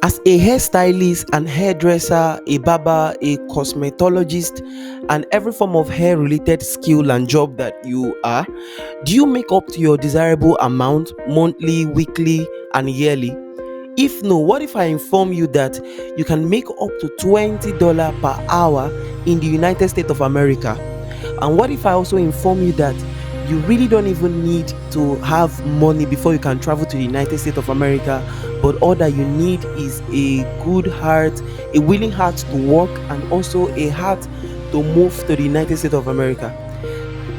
As a hairstylist, an hairdresser, a barber, a cosmetologist, and every form of hair related skill and job that you are, do you make up to your desirable amount monthly, weekly, and yearly? If no, what if I inform you that you can make up to $20 per hour in the United States of America? And what if I also inform you that you really don't even need to have money before you can travel to the United States of America, but all that you need is a good heart, a willing heart to work, and also a heart to move to the United States of America?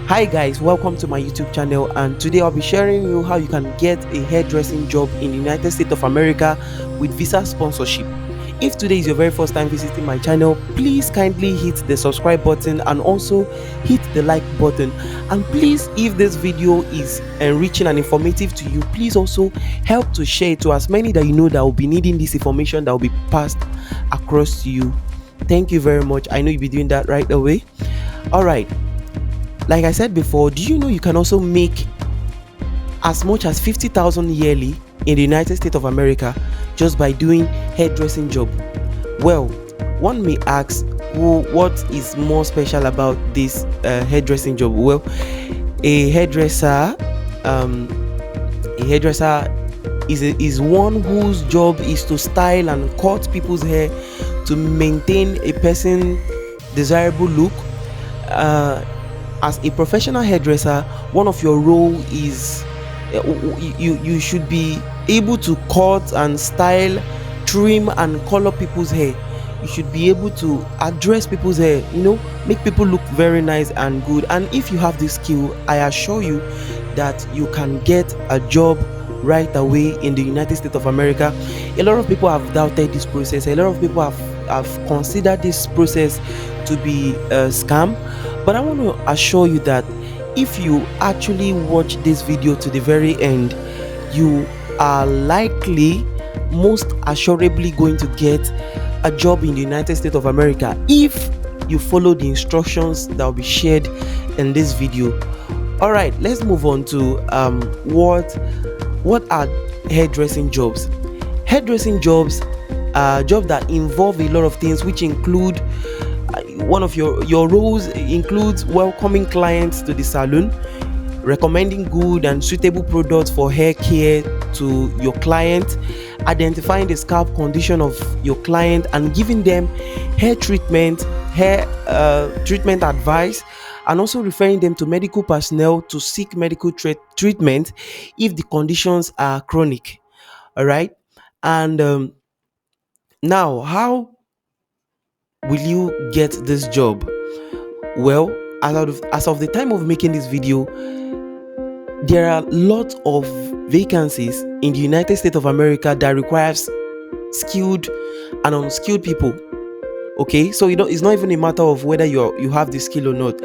Hi guys, welcome to my YouTube channel, and today I'll be sharing you how you can get a hairdressing job in the United States of America with visa sponsorship. If today is your very first time visiting my channel, please kindly hit the subscribe button and also hit the like button. And please, if this video is enriching and informative to you, please also help to share it to as many that you know that will be needing this information that will be passed across to you. Thank you very much. I know you'll be doing that right away. Alright, like I said before, do you know you can also make as much as 50,000 yearly in the United States of America just by doing hairdressing job? Well, one may ask, what is more special about this hairdressing job? Well, a hairdresser, is one whose job is to style and cut people's hair to maintain a person desirable look. As a professional hairdresser, one of your role is you should be able to cut and style, trim and color people's hair. You should be able to address people's hair, make people look very nice and good. And if you have this skill, I assure you that you can get a job right away in the United States of America. A lot of people have doubted this process. A lot of people have considered this process to be a scam, but I want to assure you that if you actually watch this video to the very end, you are likely, most assuredly, going to get a job in the United States of America if you follow the instructions that will be shared in this video. All right, let's move on to what are hairdressing jobs. Hairdressing jobs are jobs that involve a lot of things, which include one of your roles includes welcoming clients to the salon, recommending good and suitable products for hair care to your client, identifying the scalp condition of your client and giving them hair treatment advice, and also referring them to medical personnel to seek medical treatment if the conditions are chronic. All right, and now, how will you get this job? Well, as of the time of making this video, there are lots of vacancies in the United States of America that requires skilled and unskilled people. Okay, so it's not even a matter of whether you have the skill or not.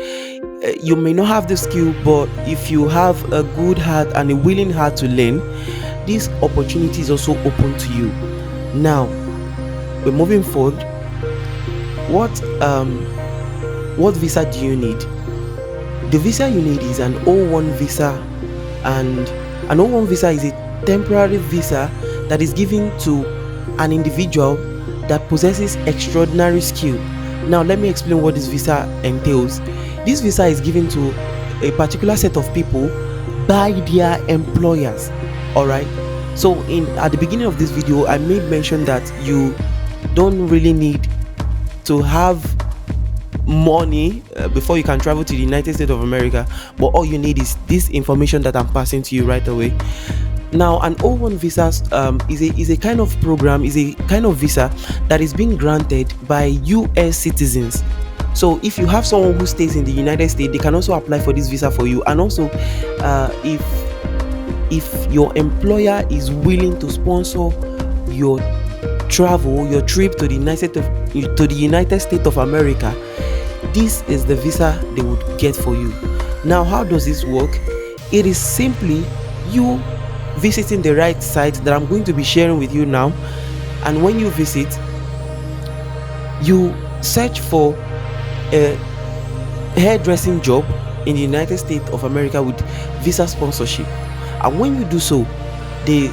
You may not have the skill, but if you have a good heart and a willing heart to learn, this opportunity is also open to you. Now, we're moving forward. What visa do you need? The visa you need is an O1 visa, and an O1 visa is a temporary visa that is given to an individual that possesses extraordinary skill. Now let me explain what this visa entails. This visa is given to a particular set of people by their employers. All right, so at the beginning of this video I made mention that you don't really need to have money before you can travel to the United States of America, but all you need is this information that I'm passing to you right away. Now, an O1 visa is a kind of program, is a kind of visa that is being granted by US citizens. So if you have someone who stays in the United States, they can also apply for this visa for you. And also, if your employer is willing to sponsor your trip to the United States of America, this is the visa they would get for you. Now, how does this work? It is simply you visiting the right site that I'm going to be sharing with you now, and when you visit, you search for a hairdressing job in the United States of America with visa sponsorship. And when you do so, the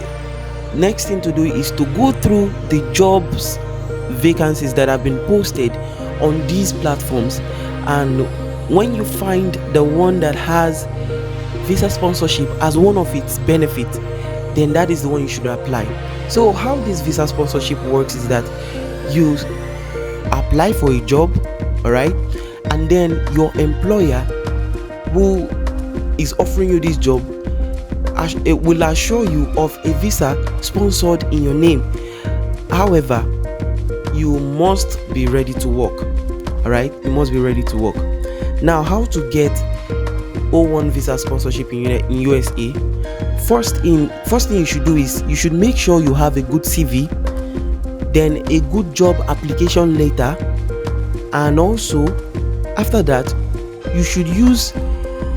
next thing to do is to go through the jobs vacancies that have been posted on these platforms, and when you find the one that has visa sponsorship as one of its benefits, then that is the one you should apply. So how this visa sponsorship works is that you apply for a job, all right, and then your employer who is offering you this job, it will assure you of a visa sponsored in your name. However, you must be ready to work, all right, you must be ready to work. Now, how to get O1 visa sponsorship in USA? First thing you should do is you should make sure you have a good CV, then a good job application letter, and also after that you should use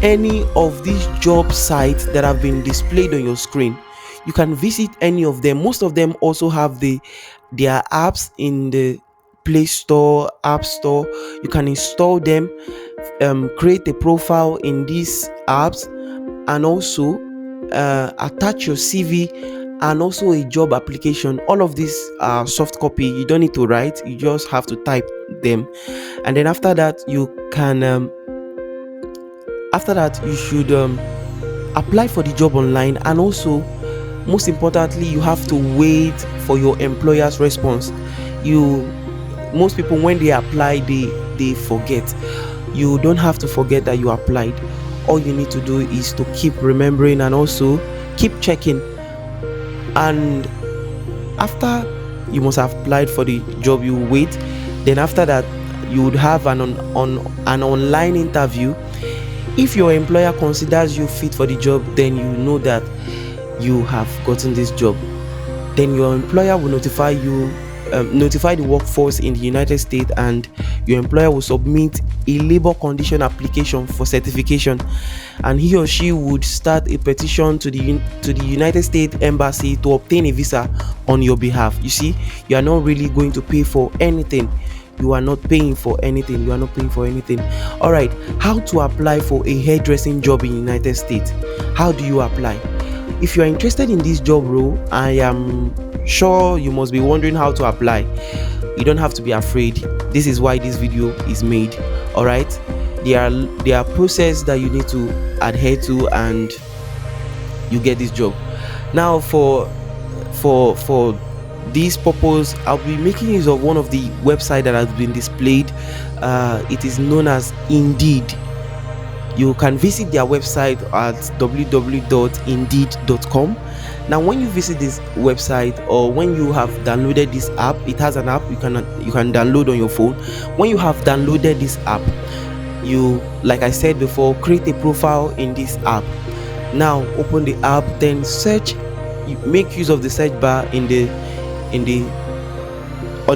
any of these job sites that have been displayed on your screen. You can visit any of them. Most of them also have their apps in the Play Store, App Store. You can install them, create a profile in these apps, and also attach your CV and also a job application. All of these are soft copy. You don't need to write, you just have to type them. And then after that you can after that you should apply for the job online, and also most importantly you have to wait for your employer's response. Most people, when they apply, they forget. You don't have to forget that you applied. All you need to do is to keep remembering and also keep checking. And after you must have applied for the job, you wait. Then after that you would have an online interview. If your employer considers you fit for the job, then you know that you have gotten this job. Then your employer will notify the workforce in the United States, and your employer will submit a labor condition application for certification, and he or she would start a petition to the United States Embassy to obtain a visa on your behalf. You see, you are not really going to pay for anything. You are not paying for anything. All right, how to apply for a hairdressing job in the United States? How do you apply? If you are interested in this job role, I am sure you must be wondering how to apply. You don't have to be afraid. This is why this video is made. All right, there are processes that you need to adhere to, and you get this job. Now, for this purpose, I'll be making use of one of the website that has been displayed. It is known as Indeed. You can visit their website at www.indeed.com. Now, when you visit this website, or when you have downloaded this app, it has an app you can download on your phone. When you have downloaded this app, you, like I said before, create a profile in this app. Now open the app, then search. You make use of the search bar on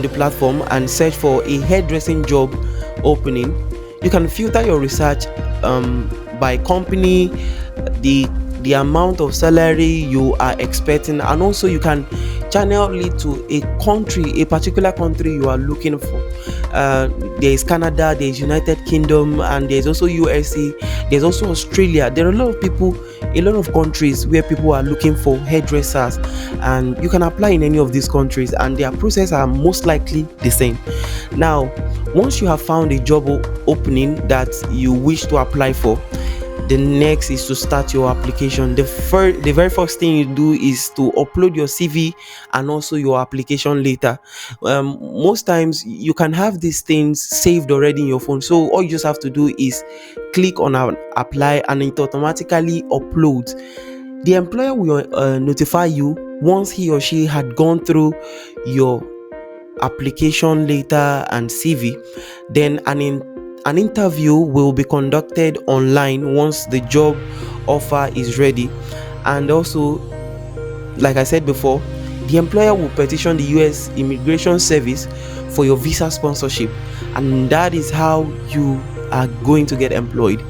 the platform and search for a hairdressing job opening. You can filter your research by company, the amount of salary you are expecting, and also you can channel it to a particular country you are looking for. There is Canada, there is United Kingdom, and there is also USA, there's also Australia. There are a lot of countries where people are looking for hairdressers, and you can apply in any of these countries, and their process are most likely the same. Now, once you have found a job opening that you wish to apply for, the next is to start your application. The very first thing you do is to upload your CV and also your application letter. Most times you can have these things saved already in your phone, so all you just have to do is click on apply, and it automatically uploads. The employer will notify you once he or she had gone through your application letter and CV. Then an interview will be conducted online once the job offer is ready. And also, like I said before, the employer will petition the US Immigration Service for your visa sponsorship, and that is how you are going to get employed.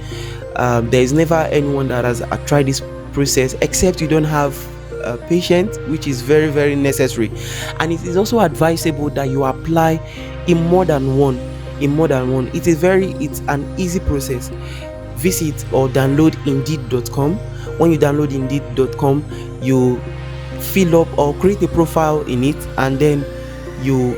There is never anyone that has tried this process, except you don't have patience, which is very, very necessary. And it is also advisable that you apply in more than one. It's an easy process. Visit or download indeed.com. When you download indeed.com, you fill up or create a profile in it, and then you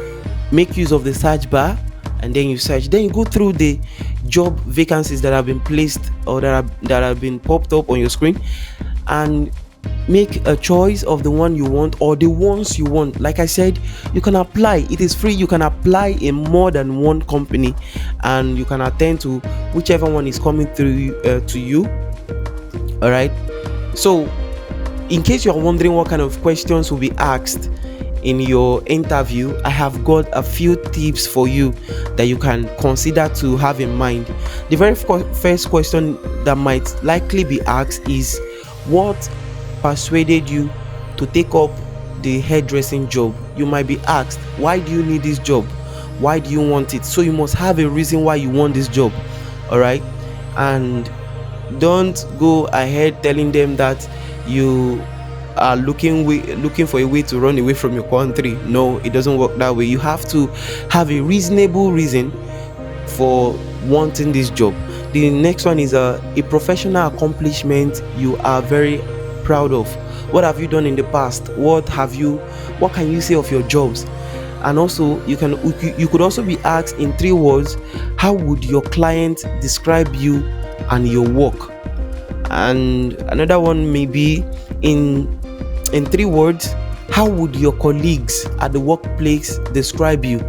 make use of the search bar, and then you search. Then you go through the job vacancies that have been placed or that have been popped up on your screen, and make a choice of the one you want or the ones you want. Like I said, you can apply, it is free. You can apply in more than one company, and you can attend to whichever one is coming through to you. All right. So in case you're wondering what kind of questions will be asked in your interview, I have got a few tips for you that you can consider to have in mind. The very first question that might likely be asked is, what persuaded you to take up the hairdressing job? You might be asked, why do you need this job? Why do you want it? So you must have a reason why you want this job. All right. And don't go ahead telling them that you are looking for a way to run away from your country. No, it doesn't work that way. You have to have a reasonable reason for wanting this job. The next one is a professional accomplishment you are very proud of. What have you done in the past? What can you say of your jobs? And also you could also be asked in 3 words, how would your client describe you and your work? And another one may be in 3 words, how would your colleagues at the workplace describe you?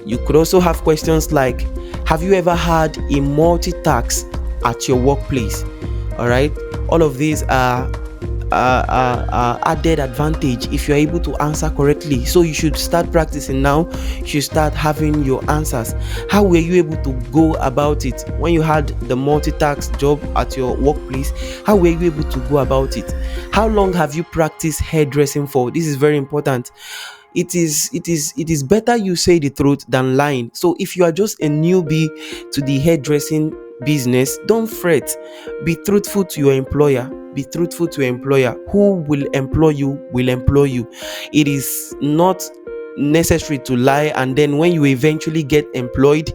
You could also have questions like, have you ever had a multitask at your workplace? All right. All of these are added advantage if you're able to answer correctly. So you should start practicing now. You should start having your answers. How were you able to go about it when you had the multitask job at your workplace? How were you able to go about it? How long have you practiced hairdressing for? This is very important. It is better you say the truth than lying. So if you are just a newbie to the hairdressing business, don't fret. Be truthful to your employer. Be truthful to your employer. Who will employ you will employ you. It is not necessary to lie, and then when you eventually get employed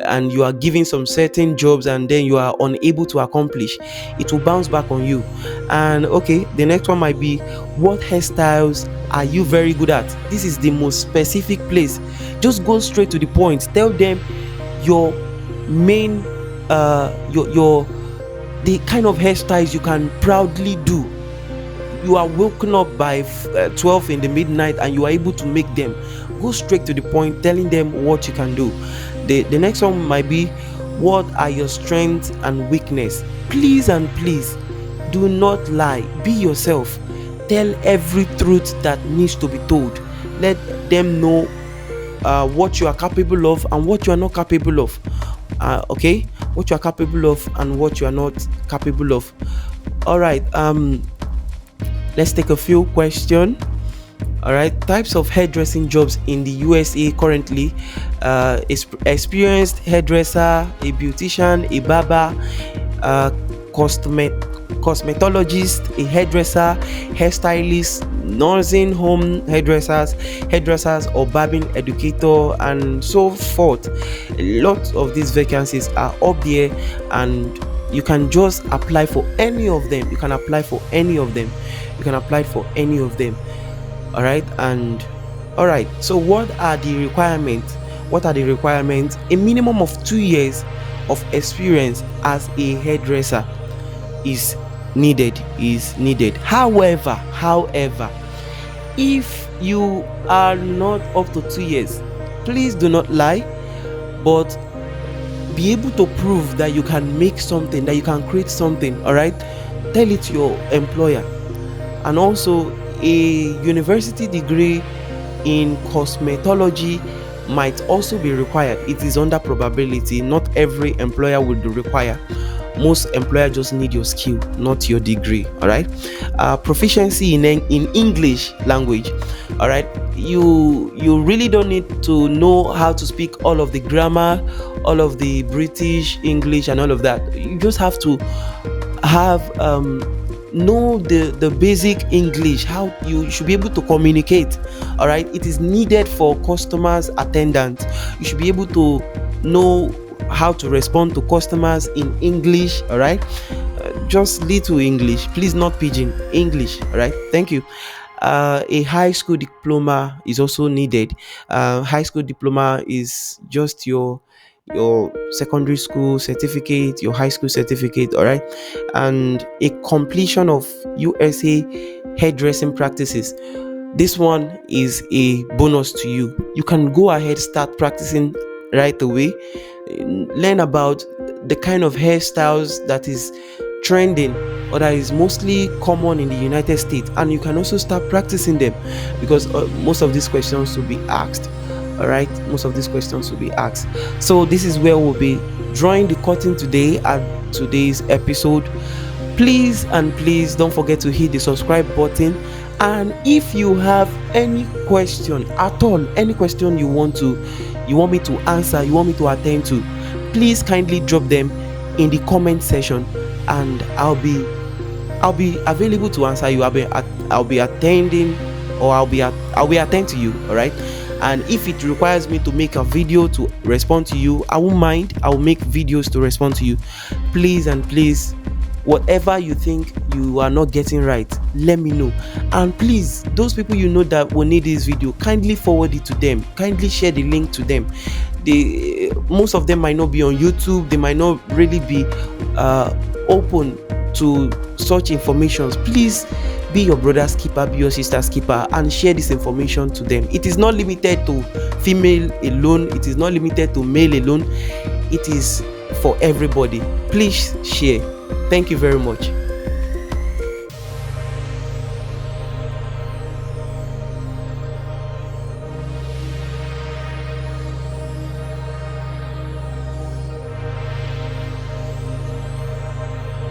and you are given some certain jobs and then you are unable to accomplish, it will bounce back on you. And okay, the next one might be, what hairstyles are you very good at? This is the most specific place. Just go straight to the point. Tell them your main your the kind of hairstyles you can proudly do. You are woken up by 12 in the midnight and you are able to make them. Go straight to the point, telling them what you can do. The next one might be, what are your strengths and weakness? Please and please do not lie. Be yourself. Tell every truth that needs to be told. Let them know what you are capable of and what you are not capable of. Okay, what you are capable of and what you are not capable of. All right. Let's take a few questions. All right, types of hairdressing jobs in the USA currently: experienced hairdresser, a beautician, a barber, cosmetologist, a hairdresser, hairstylist, nursing home hairdressers or barbing educator, and so forth. A lot of these vacancies are up there, and you can just apply for any of them. You can apply for any of them. All right. And all right, so what are the requirements? A minimum of 2 years of experience as a hairdresser is needed. However, if you are not up to 2 years, please do not lie, but be able to prove that you can make something, that you can create something. All right, tell it to your employer. And also, a university degree in cosmetology might also be required. It is under probability. Not every employer would require. Most employers just need your skill, not your degree. All right. Proficiency in English language. All right. You really don't need to know how to speak all of the grammar, all of the British English and all of that. You just have to have know the basic English, how you should be able to communicate. All right, it is needed for customers attendant. You should be able to know how to respond to customers in English. All right, just little English, please, not pidgin English. All right, thank you. A high school diploma is also needed. High school diploma is just your secondary school certificate, your high school certificate, all right, and a completion of USA hairdressing practices. This one is a bonus to you. You can go ahead, start practicing right away, learn about the kind of hairstyles that is trending or that is mostly common in the United States, and you can also start practicing them because most of these questions will be asked. All right, most of these questions will be asked. So this is where we'll be drawing the curtain today at today's episode. Please and please don't forget to hit the subscribe button, and if you have any question at all, any question you want me to answer, you want me to attend to, please kindly drop them in the comment section, and I'll be available to answer you. I'll be attending, or I'll be attend to you. All right. And if it requires me to make a video to respond to you, I won't mind. I'll make videos to respond to you. Please and please, whatever you think you are not getting right, let me know. And please, those people you know that will need this video, kindly forward it to them, kindly share the link to them. Most of them might not be on YouTube, they might not really be open to such informations. Please be your brother's keeper, be your sister's keeper, and share this information to them. It is not limited to female alone, it is not limited to male alone, it is for everybody. Please share. Thank you very much.